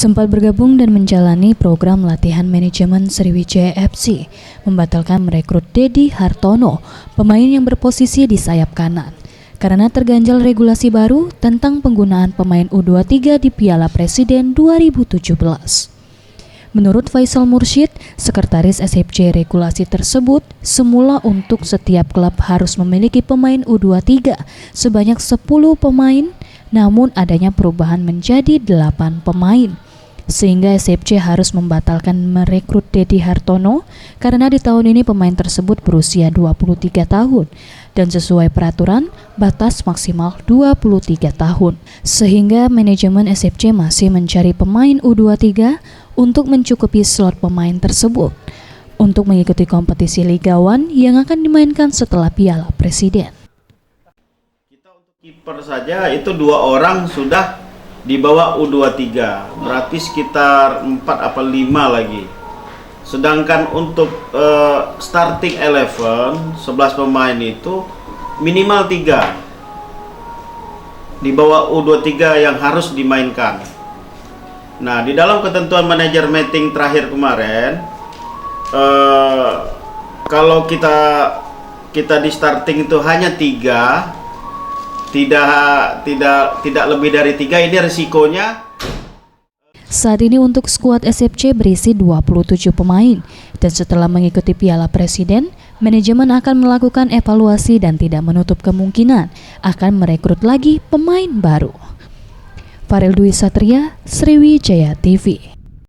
sempat bergabung dan menjalani program latihan manajemen Sriwijaya FC, membatalkan merekrut Dedi Hartono, pemain yang berposisi di sayap kanan, karena terganjal regulasi baru tentang penggunaan pemain U23 di Piala Presiden 2017. Menurut Faisal Mursyid, sekretaris SFC, regulasi tersebut semula untuk setiap klub harus memiliki pemain U23 sebanyak 10 pemain, namun adanya perubahan menjadi 8 pemain. Sehingga SFC harus membatalkan merekrut Dedi Hartono karena di tahun ini pemain tersebut berusia 23 tahun dan sesuai peraturan batas maksimal 23 tahun. Sehingga manajemen SFC masih mencari pemain U23 untuk mencukupi slot pemain tersebut untuk mengikuti kompetisi Liga 1 yang akan dimainkan setelah Piala Presiden. Kita untuk kiper saja itu 2 orang sudah di bawah U23, berarti sekitar 4 apa 5 lagi. Sedangkan untuk starting 11 pemain itu minimal 3 di bawah U23 yang harus dimainkan. Nah, di dalam ketentuan manajer meeting terakhir kemarin, kalau kita di starting itu hanya 3, tidak lebih dari 3, ini risikonya. Saat ini untuk skuad SFC berisi 27 pemain dan setelah mengikuti Piala Presiden, manajemen akan melakukan evaluasi dan tidak menutup kemungkinan akan merekrut lagi pemain baru. Farel Dwi Satria, Sriwijaya TV.